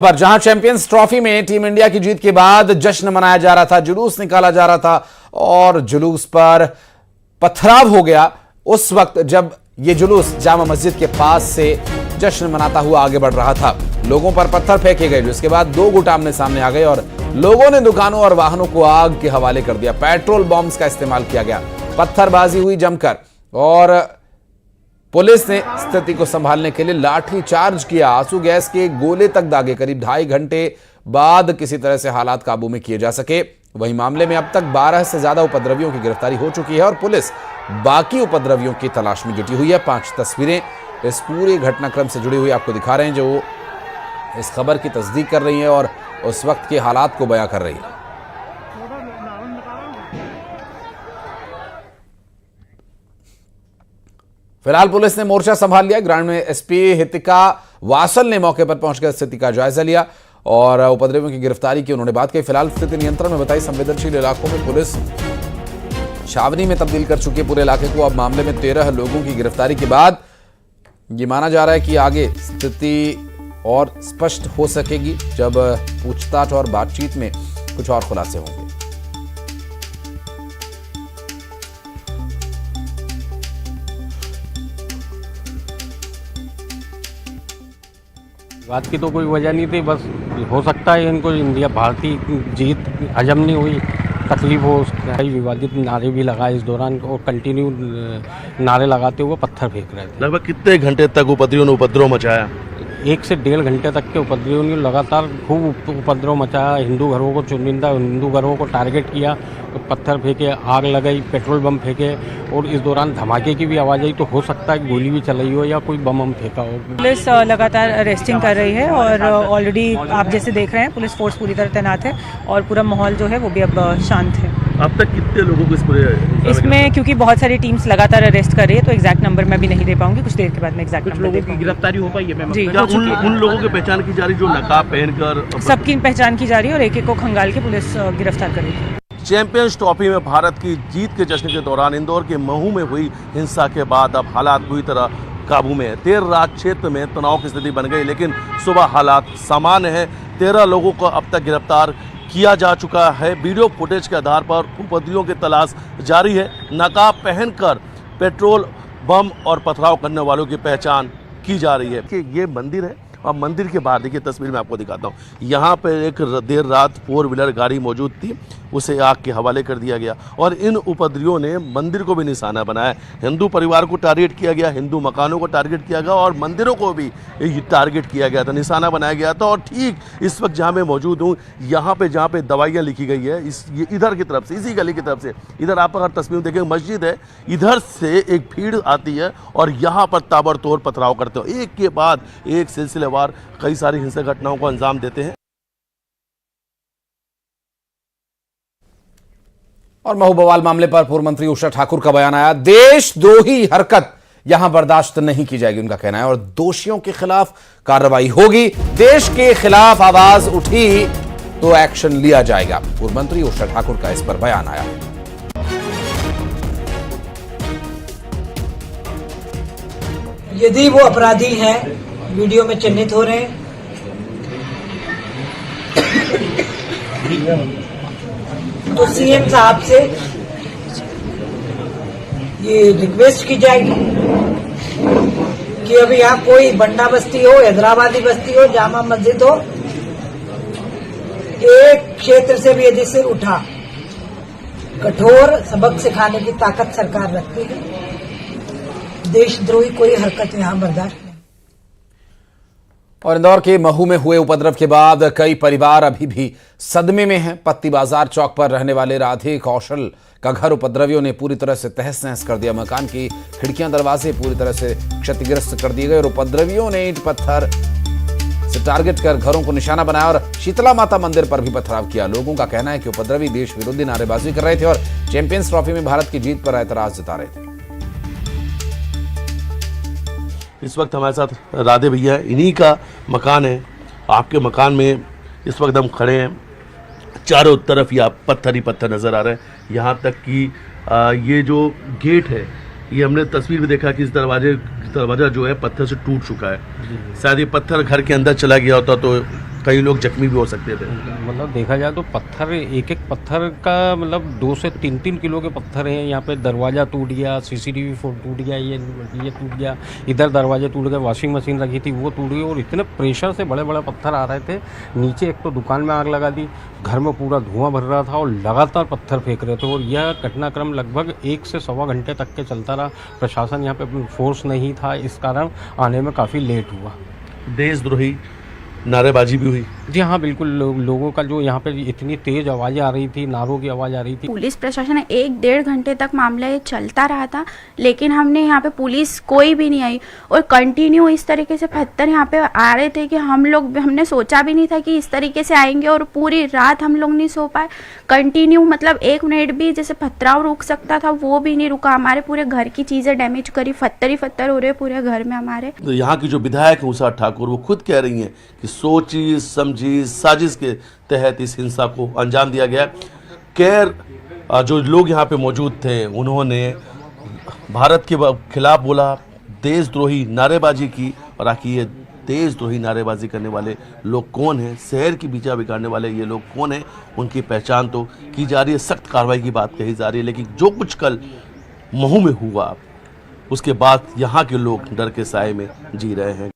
पर जहां champions trophy में टीम इंडिया की जीत के बाद जश्न मनाया जा रहा था, जुलूस निकाला जा रहा था और जुलूस पर पथराव हो गया उस वक्त जब यह जुलूस जामा मस्जिद के पास से जश्न मनाता हुआ आगे बढ़ रहा था। लोगों पर पत्थर फेंके गए, जिसके बाद दो गुट आमने सामने आ गए और लोगों ने दुकानों और वाहनों को आग के हवाले कर दिया। पेट्रोल बॉम्ब्स का इस्तेमाल किया गया, पत्थरबाजी हुई जमकर और पुलिस ने स्थिति को संभालने के लिए लाठी चार्ज किया, आंसू गैस के गोले तक दागे। करीब 2.5 घंटे बाद किसी तरह से हालात काबू में किए जा सके। वहीं मामले में अब तक 12 से ज्यादा उपद्रवियों की गिरफ्तारी हो चुकी है और पुलिस बाकी उपद्रवियों की तलाश में जुटी हुई है। 5 तस्वीरें इस पूरे घटनाक्रम से जुड़ी हुई आपको दिखा रहे हैं, जो इस खबर की तस्दीक कर रही है और उस वक्त के हालात को बयां कर रही है। फिलहाल पुलिस ने मोर्चा संभाल लिया। ग्रामीण एसपी हितिका वासल ने मौके पर पहुंचकर स्थिति का जायजा लिया और उपद्रवियों की गिरफ्तारी की उन्होंने बात कही। फिलहाल स्थिति नियंत्रण में बताई। संवेदनशील इलाकों में पुलिस छावनी में तब्दील कर चुकी है पूरे इलाके को। अब मामले में 13 लोगों की गिरफ्तारी के बाद ये माना जा रहा है कि आगे स्थिति और स्पष्ट हो सकेगी जब पूछताछ और बातचीत में कुछ और खुलासे होंगे। बात की तो कोई वजह नहीं थी, बस हो सकता है इनको इंडिया भारतीय जीत हजम नहीं हुई, तकलीफ हो। कई विवादित नारे भी लगाए इस दौरान और कंटिन्यू नारे लगाते हुए पत्थर फेंक रहे थे। लगभग कितने घंटे तक उपद्रवियों ने उपद्रव मचाया? 1 से 1.5 घंटे तक के उपद्रवियों ने लगातार खूब उपद्रव मचाया। हिंदू घरों को चुनिंदा हिंदू घरों को टारगेट किया, तो पत्थर फेंके, आग लगाई, पेट्रोल बम फेंके और इस दौरान धमाके की भी आवाज़ आई। तो हो सकता है गोली भी चलाई हो या कोई बम फेंका हो। पुलिस लगातार अरेस्टिंग कर रही है और ऑलरेडी आप जैसे देख रहे हैं पुलिस फोर्स पूरी तरह तैनात है और पूरा माहौल जो है वो भी अब शांत है। अब तक कितने लोगों को इसमें क्योंकि बहुत सारी टीम्स लगातार अरेस्ट कर रही है तो एग्जैक्ट नंबर मैं भी नहीं दे पाऊंगी, कुछ देर के बाद मैं एग्जैक्ट नंबर दे पाऊंगी। गिरफ्तारी हो पाई है जी, उन लोगों की पहचान की जा रही जो नकाब पहनकर? सबकी पहचान की जा रही है और एक-एक को खंगाल के पुलिस गिरफ्तार कर रही है। चैंपियंस ट्रॉफी में भारत की जीत के जश्न के दौरान इंदौर के महू में हुई हिंसा के बाद अब हालात पूरी तरह काबू में है। देर रात क्षेत्र में तनाव की स्थिति बन गई, लेकिन सुबह हालात सामान्य है। 13 लोगों को अब तक गिरफ्तार किया जा चुका है। वीडियो फुटेज के आधार पर उपद्रवियों की तलाश जारी है। नकाब पहनकर पेट्रोल बम और पथराव करने वालों की पहचान की जा रही है कि ये मंदिर है और मंदिर के बाहर देखिए, तस्वीर में आपको दिखाता हूँ। यहाँ पे एक देर रात 4 व्हीलर गाड़ी मौजूद थी, उसे आग के हवाले कर दिया गया और इन उपद्रवियों ने मंदिर को भी निशाना बनाया। हिंदू परिवार को टारगेट किया गया, हिंदू मकानों को टारगेट किया गया और मंदिरों को भी टारगेट किया गया था, निशाना बनाया गया था। और ठीक इस वक्त जहाँ मैं मौजूद हूँ, यहाँ पे जहाँ पे दवाइयाँ लिखी गई है, ये इधर की तरफ से, इसी गली की तरफ से, इधर आप अगर तस्वीर देखें मस्जिद है, इधर से एक भीड़ आती है और यहाँ पर ताबड़तोड़ पथराव करते हो। एक के बाद एक सिलसिलेवार कई सारी हिंसक घटनाओं को अंजाम देते हैं। और महू बवाल मामले पर पूर्व मंत्री उषा ठाकुर का बयान आया। देशद्रोही हरकत यहां बर्दाश्त नहीं की जाएगी, उनका कहना है, और दोषियों के खिलाफ कार्रवाई होगी। देश के खिलाफ आवाज उठी तो एक्शन लिया जाएगा। पूर्व मंत्री उषा ठाकुर का इस पर बयान आया। यदि वो अपराधी हैं, वीडियो में चिन्हित हो रहे हैं, तो सीएम साहब से ये रिक्वेस्ट की जाएगी कि अभी यहाँ कोई बंडा बस्ती हो, हैदराबादी बस्ती हो, जामा मस्जिद हो, एक क्षेत्र से भी यदि सिर उठा, कठोर सबक सिखाने की ताकत सरकार रखती है। देशद्रोही कोई हरकत यहाँ बर्दाश्त नहीं। और इंदौर के महू में हुए उपद्रव के बाद कई परिवार अभी भी सदमे में हैं। पत्ती बाजार चौक पर रहने वाले राधे कौशल का घर उपद्रवियों ने पूरी तरह से तहस नहस कर दिया। मकान की खिड़कियां दरवाजे पूरी तरह से क्षतिग्रस्त कर दिए गए और उपद्रवियों ने ईंट पत्थर से टारगेट कर घरों को निशाना बनाया और शीतला माता मंदिर पर भी पथराव किया। लोगों का कहना है कि उपद्रवी देश विरोधी नारेबाजी कर रहे थे और चैंपियंस ट्रॉफी में भारत की जीत पर ऐतराज जता रहे थे। इस वक्त हमारे साथ राधे भैया, इन्हीं का मकान है। आपके मकान में इस वक्त हम खड़े हैं, चारों तरफ ये पत्थर ही पत्थर नज़र आ रहे हैं। यहाँ तक कि ये जो गेट है, ये हमने तस्वीर में देखा कि इस दरवाजा जो है पत्थर से टूट चुका है। शायद ये पत्थर घर के अंदर चला गया होता तो कई लोग जख्मी भी हो सकते थे। मतलब देखा जाए तो पत्थर, एक एक पत्थर का मतलब 2 से 3-3 किलो के पत्थर हैं। यहाँ पे दरवाज़ा टूट गया, सीसीटीवी टूट गया, ये टूट गया, इधर दरवाजे टूट गए, वॉशिंग मशीन रखी थी वो टूट गई, और इतने प्रेशर से बड़े बड़े पत्थर आ रहे थे नीचे। एक तो दुकान में आग लगा दी, घर में पूरा धुआं भर रहा था और लगातार पत्थर फेंक रहे थे, और यह घटनाक्रम लगभग 1 से सवा घंटे तक के चलता रहा। प्रशासन यहाँ पे फोर्स नहीं था, इस कारण आने में काफ़ी लेट हुआ। देशद्रोही नारेबाजी भी हुई। जी हाँ, बिल्कुल। लोगों का जो यहाँ पे इतनी तेज आवाज़ें आ रही थी, नारों की आवाज़ आ रही थी। पुलिस प्रशासन 1-1.5 घंटे तक मामला ये चलता रहा था, लेकिन हमने यहाँ पे पुलिस कोई भी नहीं आई, और कंटिन्यू इस तरीके से पत्थर यहाँ पे आ रहे थे कि हमने सोचा भी नहीं था कि इस तरीके से आएंगे, और पूरी रात हम लोग नहीं सो पाए। कंटिन्यू मतलब 1 मिनट भी जैसे पथराव रुक सकता था वो भी नहीं रुका। हमारे पूरे घर की चीज़ें डैमेज करी, पत्थर ही पत्थर हो रहे पूरे घर में हमारे। तो यहाँ की जो विधायक है उषा ठाकुर, वो खुद कह रही हैं कि सोची समझी साजिश के तहत इस हिंसा को अंजाम दिया गया। खैर, जो लोग यहाँ पे मौजूद थे उन्होंने भारत के खिलाफ बोला, देशद्रोही नारेबाजी की, और आखिर ये देशद्रोही नारेबाजी करने वाले लोग कौन हैं, शहर की बीचा बिगाड़ने वाले ये लोग कौन हैं, उनकी पहचान तो की जा रही है, सख्त कार्रवाई की बात कही जा रही है। लेकिन जो कुछ कल महू में हुआ उसके बाद यहाँ के लोग डर के साए में जी रहे हैं।